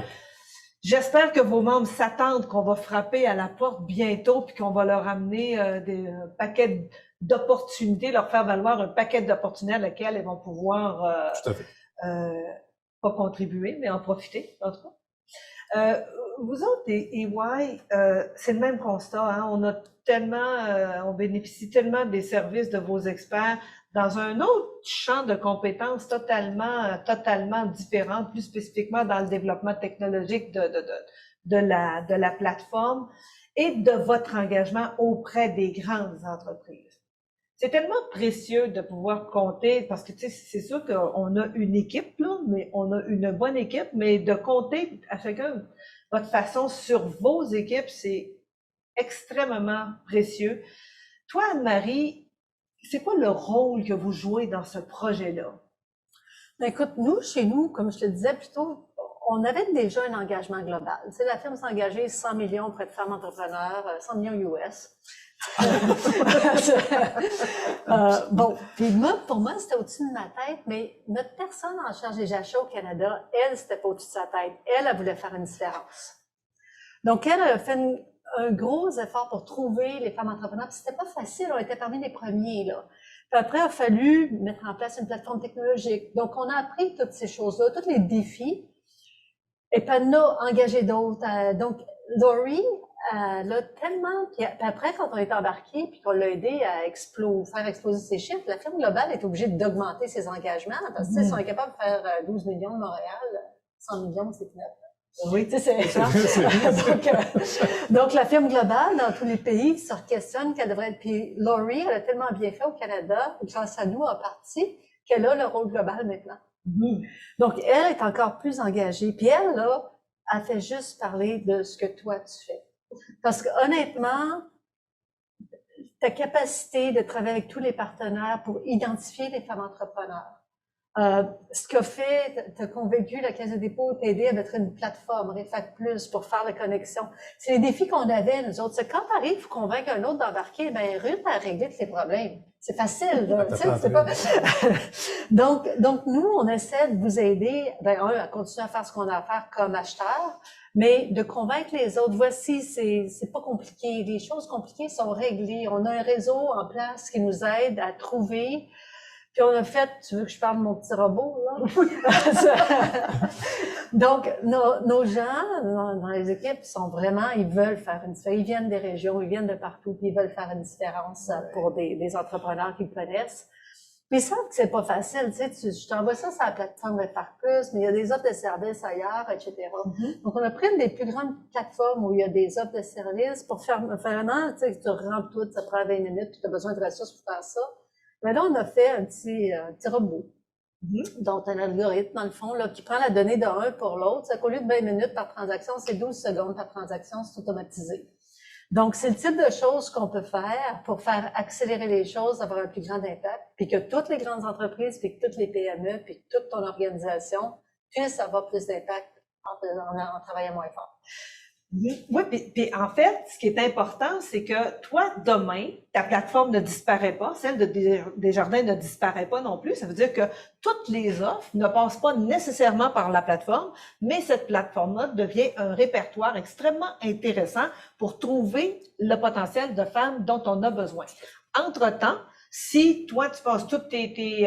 j'espère que vos membres s'attendent qu'on va frapper à la porte bientôt puis qu'on va leur amener des paquets d'opportunités, leur faire valoir un paquet d'opportunités à laquelle elles vont pouvoir pas contribuer, mais en profiter, en tout cas. Vous autres, EY, c'est le même constat, hein? On bénéficie tellement des services de vos experts dans un autre champ de compétences totalement différent, plus spécifiquement dans le développement technologique de la plateforme et de votre engagement auprès des grandes entreprises. C'est tellement précieux de pouvoir compter, parce que tu sais, c'est sûr qu'on a une équipe, là, mais on a une bonne équipe, mais de compter à chacun votre façon sur vos équipes, c'est extrêmement précieux. Toi, Anne-Marie, c'est quoi le rôle que vous jouez dans ce projet-là? Écoute, chez nous, comme je te le disais plus tôt, on avait déjà un engagement global. Tu sais, la firme s'est engagée 100 millions auprès de femmes entrepreneurs, 100 millions US. Bon, puis pour moi, c'était au-dessus de ma tête, mais notre personne en charge des achats au Canada, elle, c'était pas au-dessus de sa tête. Elle voulait faire une différence. Donc, elle a fait un gros effort pour trouver les femmes entrepreneurs. Puis c'était pas facile, on était parmi les premiers, là. Puis après, il a fallu mettre en place une plateforme technologique. Donc, on a appris toutes ces choses-là, tous les défis. Et puis, elle en a engagé d'autres. Donc, Laurie, elle a tellement... Puis après, quand on est embarqué puis qu'on l'a aidé à faire exploser ses chiffres, la firme globale est obligée d'augmenter ses engagements. Parce que, si on est capable de faire 12 millions de Montréal, 100 millions, c'est neuf. Oui, tu sais, c'est donc, la firme globale, dans tous les pays, se questionne qu'elle devrait être... Puis Laurie, elle a tellement bien fait au Canada, grâce à nous en partie, qu'elle a le rôle global maintenant. Donc, elle est encore plus engagée. Puis elle, là, elle fait juste parler de ce que toi, tu fais. Parce que honnêtement, ta capacité de travailler avec tous les partenaires pour identifier les femmes entrepreneurs, ce qu'a fait, t'as convaincu la Caisse de dépôt, t'a aidé à mettre une plateforme, Refac Plus, pour faire la connexion. C'est les défis qu'on avait, nous autres. C'est quand t'arrives pour convaincre un autre d'embarquer, ben, Ruth a réglé tous les problèmes. C'est facile, là. Tu sais, c'est pas... donc, nous, on essaie de vous aider, ben, à continuer à faire ce qu'on a à faire comme acheteur, mais de convaincre les autres. Voici, c'est pas compliqué. Les choses compliquées sont réglées. On a un réseau en place qui nous aide à trouver. Puis on a fait, tu veux que je parle de mon petit robot, là? Donc, nos gens dans les équipes sont vraiment, ils veulent faire une différence. Ils viennent des régions, ils viennent de partout, puis ils veulent faire une différence pour des entrepreneurs qu'ils connaissent. Puis ils savent que c'est pas facile, tu sais, je t'envoie ça sur la plateforme Refac Plus, mais il y a des offres de services ailleurs, etc. Donc, on a pris une des plus grandes plateformes où il y a des offres de services pour faire un an, tu sais, tu rentres tout, ça prend 20 minutes, puis tu as besoin de ressources pour faire ça. Mais là, on a fait un petit robot, donc un algorithme, dans le fond, là, qui prend la donnée d'un pour l'autre. C'est qu'au lieu de 20 minutes par transaction, c'est 12 secondes par transaction, c'est automatisé. Donc, c'est le type de choses qu'on peut faire pour faire accélérer les choses, avoir un plus grand impact, puis que toutes les grandes entreprises, puis que toutes les PME, puis que toute ton organisation puissent avoir plus d'impact en travaillant moins fort. Oui, puis en fait, ce qui est important, c'est que toi, demain, ta plateforme ne disparaît pas, celle de Desjardins ne disparaît pas non plus. Ça veut dire que toutes les offres ne passent pas nécessairement par la plateforme, mais cette plateforme-là devient un répertoire extrêmement intéressant pour trouver le potentiel de femmes dont on a besoin. Entre-temps, si toi, tu passes tous tes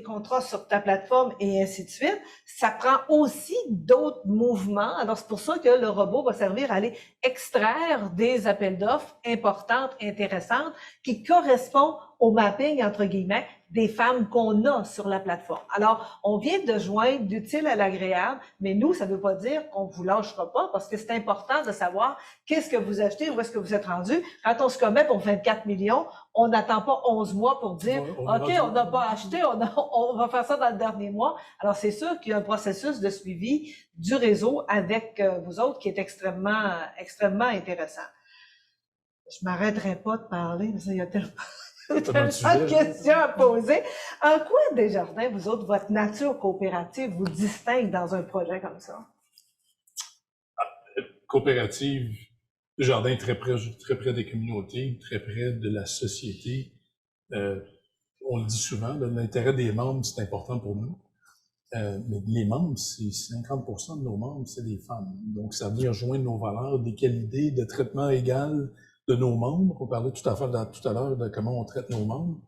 contrats sur ta plateforme et ainsi de suite, ça prend aussi d'autres mouvements. Alors, c'est pour ça que le robot va servir à aller extraire des appels d'offres importantes, intéressantes, qui correspondent au mapping, entre guillemets, des femmes qu'on a sur la plateforme. Alors, on vient de joindre l'utile à l'agréable, mais nous, ça ne veut pas dire qu'on ne vous lâchera pas, parce que c'est important de savoir qu'est-ce que vous achetez, où est-ce que vous êtes rendu. Quand on se commet pour 24 millions, on n'attend pas 11 mois pour dire « OK, on n'a pas acheté, on va faire ça dans le dernier mois ». Alors, c'est sûr qu'il y a un processus de suivi du réseau avec vous autres qui est extrêmement intéressant. Je ne m'arrêterai pas de parler, mais ça, il y a tellement de questions à poser. En quoi, Desjardins, vous autres, votre nature coopérative vous distingue dans un projet comme ça? Coopérative, Desjardins est très près des communautés, très près de la société. On le dit souvent, l'intérêt des membres, c'est important pour nous. Mais les membres, c'est 50% de nos membres, c'est des femmes. Donc, ça vient rejoindre nos valeurs, des qualités de traitement égal de nos membres. On parlait tout à l'heure de comment on traite nos membres,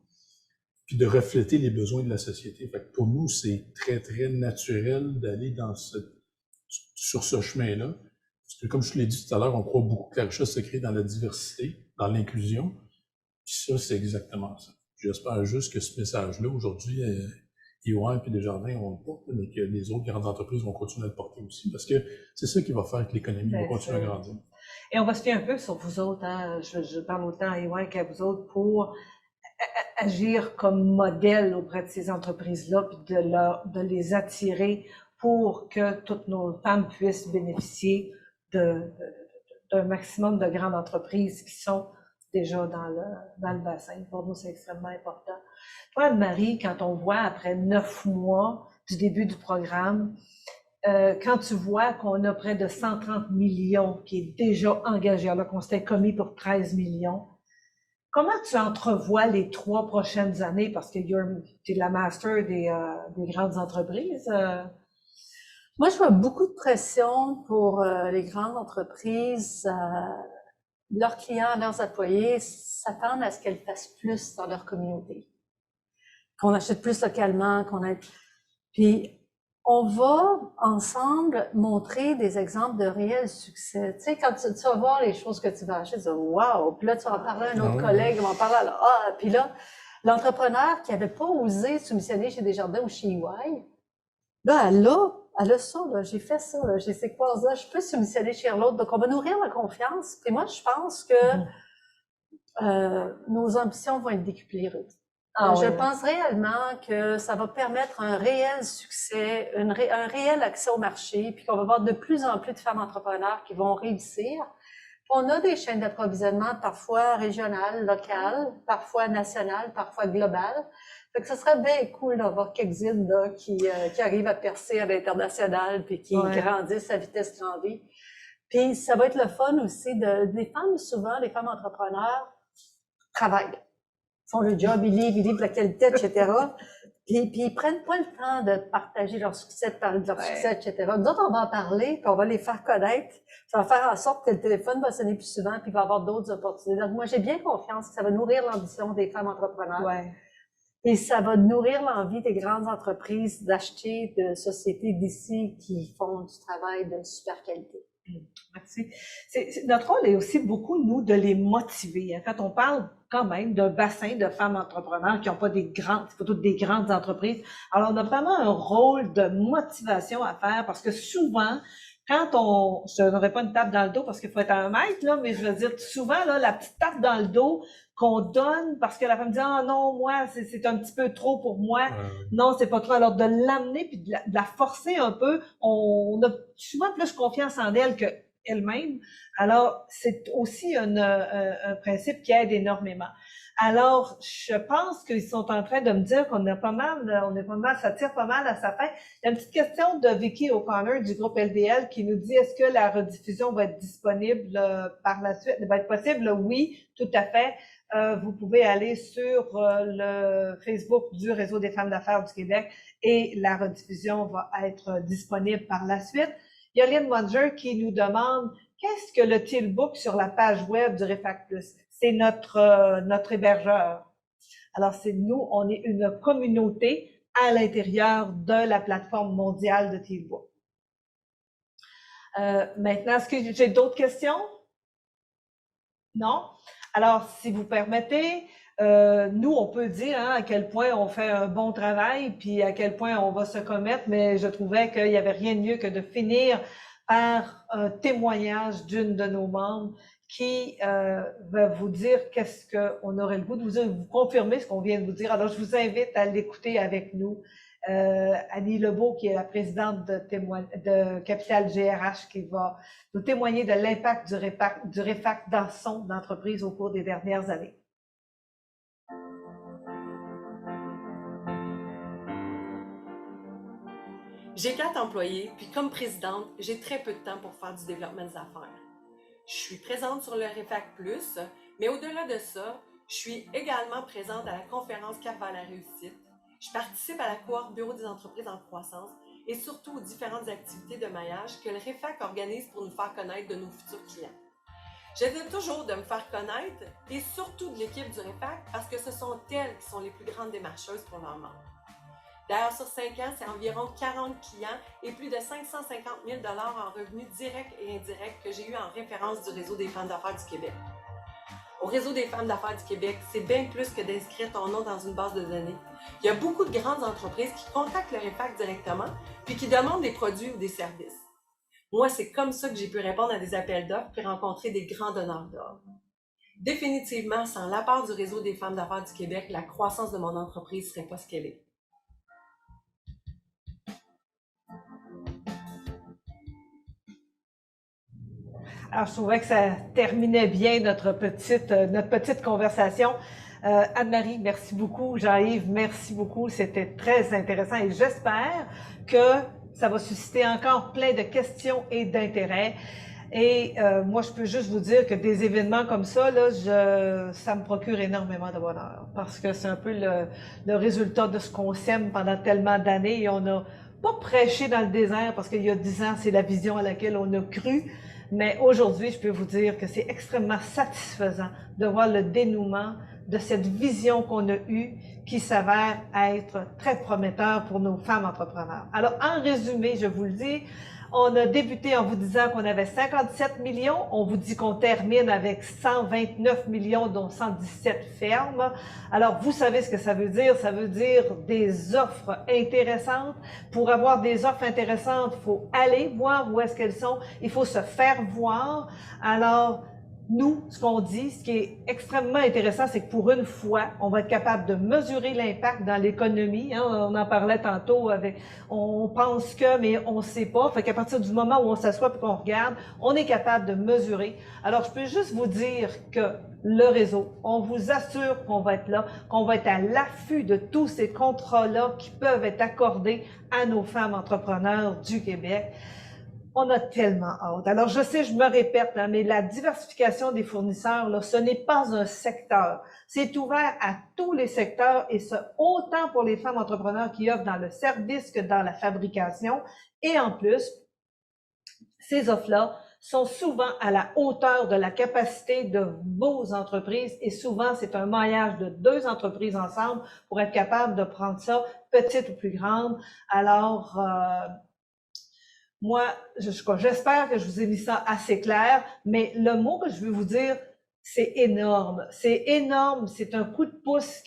puis de refléter les besoins de la société. Fait que pour nous, c'est très, très naturel d'aller sur ce chemin-là. Parce que, comme je l'ai dit tout à l'heure, on croit beaucoup que la richesse se crée dans la diversité, dans l'inclusion. Puis ça, c'est exactement ça. J'espère juste que ce message-là, aujourd'hui, EY et Desjardins, on le porte, mais que les autres grandes entreprises vont continuer à le porter aussi, parce que c'est ça qui va faire que l'économie va continuer à grandir. Et on va se fier un peu sur vous autres, hein? Je parle autant à EY qu'à vous autres pour agir comme modèle auprès de ces entreprises-là, puis de les attirer pour que toutes nos femmes puissent bénéficier d'un maximum de grandes entreprises qui sont déjà dans le bassin. Pour nous, c'est extrêmement important. Toi, Anne-Marie, quand on voit après 9 mois du début du programme, quand tu vois qu'on a près de 130 millions qui est déjà engagé, alors qu'on s'était commis pour 13 millions, comment tu entrevois les 3 prochaines années? Parce que tu es la master des grandes entreprises. Moi, je vois beaucoup de pression pour les grandes entreprises. Leurs clients, leurs employés s'attendent à ce qu'elles fassent plus dans leur communauté. Qu'on achète plus localement, Puis, on va ensemble montrer des exemples de réel succès. Tu sais, quand tu vas voir les choses que tu vas acheter, tu vas dire « wow », puis là, tu vas en parler à un autre collègue, il va en parler à l'autre. Ah, puis là, l'entrepreneur qui n'avait pas osé soumissionner chez Desjardins ou chez EY, là, elle a ça, là, j'ai fait ça, là, j'ai ces causes-là, je peux soumissionner chez l'autre. Donc, on va nourrir la confiance. Puis moi, je pense que nos ambitions vont être décuplées. Je pense réellement que ça va permettre un réel succès, un réel accès au marché, puis qu'on va voir de plus en plus de femmes entrepreneurs qui vont réussir. Puis on a des chaînes d'approvisionnement parfois régionales, locales, parfois nationales, parfois globales. Fait que ce serait bien cool d'avoir quelques-unes là, qui arrivent à percer à l'international puis qui grandissent à vitesse grand V. Puis ça va être le fun aussi des femmes, souvent, les femmes entrepreneurs travaillent. Font le job, ils livrent la qualité, etc. Puis ils prennent pas le temps de partager leur succès, de parler de leur succès, etc. Nous autres, on va en parler, puis on va les faire connaître. Ça va faire en sorte que le téléphone va sonner plus souvent, puis il va y avoir d'autres opportunités. Donc moi, j'ai bien confiance que ça va nourrir l'ambition des femmes entrepreneurs. Ouais. Et ça va nourrir l'envie des grandes entreprises d'acheter de sociétés d'ici qui font du travail de super qualité. Merci. Notre rôle est aussi beaucoup, nous, de les motiver. En fait, on parle quand même d'un bassin de femmes entrepreneurs qui n'ont pas des toutes des grandes entreprises. Alors, on a vraiment un rôle de motivation à faire parce que souvent, je n'aurais pas une tape dans le dos parce qu'il faut être un maître, là, mais je veux dire, souvent, là, la petite tape dans le dos qu'on donne parce que la femme dit « Ah non, moi, c'est un petit peu trop pour moi. Non, c'est pas trop. » Alors, de l'amener puis de la forcer un peu, on a souvent plus confiance en elle qu'elle-même. Alors, c'est aussi un principe qui aide énormément. Alors, je pense qu'ils sont en train de me dire qu'on est pas mal, ça tire pas mal à sa fin. Il y a une petite question de Vicky O'Connor du groupe LDL qui nous dit, est-ce que la rediffusion va être disponible par la suite? Va être possible? Oui, tout à fait. Vous pouvez aller sur le Facebook du Réseau des femmes d'affaires du Québec et la rediffusion va être disponible par la suite. Il y a Lynn Munger qui nous demande, qu'est-ce que le Tealbook sur la page web du REFAC Plus? C'est notre hébergeur. Alors, c'est nous, on est une communauté à l'intérieur de la plateforme mondiale de Tealbook. Maintenant, est-ce que j'ai d'autres questions? Non? Alors, si vous permettez, nous, on peut dire à quel point on fait un bon travail, puis à quel point on va se commettre, mais je trouvais qu'il n'y avait rien de mieux que de finir par un témoignage d'une de nos membres qui va vous dire qu'est-ce qu'on aurait le goût de vous dire, vous confirmer ce qu'on vient de vous dire. Alors, je vous invite à l'écouter avec nous. Annie Lebeau, qui est la présidente de Capital GRH, qui va nous témoigner de l'impact du REFAC dans son entreprise au cours des dernières années. J'ai 4 employés, puis comme présidente, j'ai très peu de temps pour faire du développement des affaires. Je suis présente sur le REFAC Plus, mais au-delà de ça, je suis également présente à la conférence Cap vers la réussite. Je participe à la cohorte Bureau des entreprises en croissance et surtout aux différentes activités de maillage que le REFAC organise pour nous faire connaître de nos futurs clients. J'essaie toujours de me faire connaître et surtout de l'équipe du REFAC parce que ce sont elles qui sont les plus grandes démarcheuses pour leurs membres. D'ailleurs, sur 5 ans, c'est environ 40 clients et plus de 550 000 $ en revenus directs et indirects que j'ai eu en référence du Réseau des femmes d'affaires du Québec. Au Réseau des femmes d'affaires du Québec, c'est bien plus que d'inscrire ton nom dans une base de données. Il y a beaucoup de grandes entreprises qui contactent le REFAC directement puis qui demandent des produits ou des services. Moi, c'est comme ça que j'ai pu répondre à des appels d'offres puis rencontrer des grands donneurs d'ordre. Définitivement, sans l'apport du Réseau des femmes d'affaires du Québec, la croissance de mon entreprise ne serait pas ce qu'elle est. Alors, je trouvais que ça terminait bien notre petite conversation. Anne-Marie, merci beaucoup. Jean-Yves, merci beaucoup. C'était très intéressant et j'espère que ça va susciter encore plein de questions et d'intérêts. Et moi, je peux juste vous dire que des événements comme ça, là, ça me procure énormément de bonheur parce que c'est un peu le résultat de ce qu'on sème pendant tellement d'années et on n'a pas prêché dans le désert parce qu'il y a 10 ans, c'est la vision à laquelle on a cru. Mais aujourd'hui, je peux vous dire que c'est extrêmement satisfaisant de voir le dénouement de cette vision qu'on a eue qui s'avère être très prometteur pour nos femmes entrepreneurs. Alors, en résumé, je vous le dis, on a débuté en vous disant qu'on avait 57 millions. On vous dit qu'on termine avec 129 millions, dont 117 fermes. Alors, vous savez ce que ça veut dire. Ça veut dire des offres intéressantes. Pour avoir des offres intéressantes, il faut aller voir où est-ce qu'elles sont. Il faut se faire voir. Alors, nous, ce qu'on dit, ce qui est extrêmement intéressant, c'est que pour une fois, on va être capable de mesurer l'impact dans l'économie. Hein, on en parlait tantôt avec, on pense que, mais on ne sait pas. Fait qu'à partir du moment où on s'assoit et qu'on regarde, on est capable de mesurer. Alors, je peux juste vous dire que le réseau, on vous assure qu'on va être là, qu'on va être à l'affût de tous ces contrats-là qui peuvent être accordés à nos femmes entrepreneurs du Québec. On a tellement hâte. Alors, je sais, je me répète, là, mais la diversification des fournisseurs, là, ce n'est pas un secteur. C'est ouvert à tous les secteurs et ce, autant pour les femmes entrepreneurs qui offrent dans le service que dans la fabrication. Et en plus, ces offres-là sont souvent à la hauteur de la capacité de vos entreprises et souvent, c'est un maillage de 2 entreprises ensemble pour être capable de prendre ça, petite ou plus grande. Alors, moi, j'espère que je vous ai mis ça assez clair, mais le mot que je veux vous dire, c'est énorme. C'est énorme. C'est un coup de pouce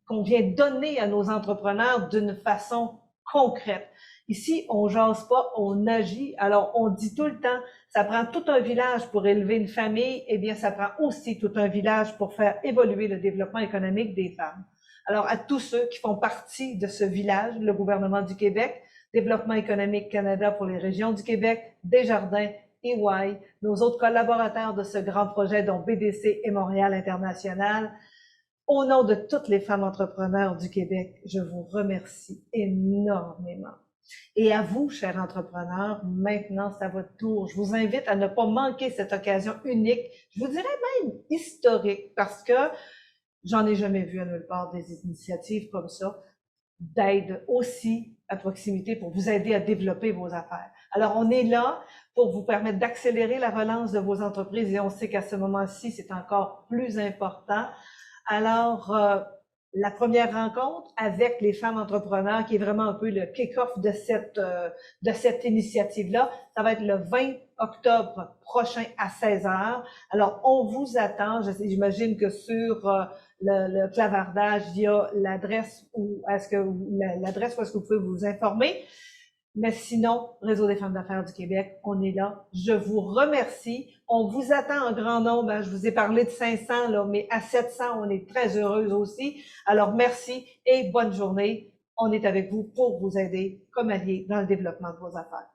qu'on vient donner à nos entrepreneurs d'une façon concrète. Ici, on jase pas, on agit. Alors, on dit tout le temps, ça prend tout un village pour élever une famille. Eh bien, ça prend aussi tout un village pour faire évoluer le développement économique des femmes. Alors, à tous ceux qui font partie de ce village, le gouvernement du Québec, Développement économique Canada pour les régions du Québec, Desjardins, EY, nos autres collaborateurs de ce grand projet, dont BDC et Montréal International. Au nom de toutes les femmes entrepreneurs du Québec, je vous remercie énormément. Et à vous, chers entrepreneurs, maintenant, c'est à votre tour. Je vous invite à ne pas manquer cette occasion unique, je vous dirais même historique, parce que j'en ai jamais vu à nulle part des initiatives comme ça, d'aide aussi à proximité pour vous aider à développer vos affaires. Alors, on est là pour vous permettre d'accélérer la relance de vos entreprises et on sait qu'à ce moment-ci, c'est encore plus important. Alors, la première rencontre avec les femmes entrepreneurs, qui est vraiment un peu le kick-off de cette initiative-là, ça va être le 20 octobre prochain à 16h. Alors, on vous attend. J'imagine que sur le clavardage, il y a l'adresse où est-ce que vous pouvez vous informer. Mais sinon, Réseau des femmes d'affaires du Québec, on est là. Je vous remercie. On vous attend en grand nombre. Je vous ai parlé de 500, là, mais à 700, on est très heureuse aussi. Alors, merci et bonne journée. On est avec vous pour vous aider comme alliés dans le développement de vos affaires.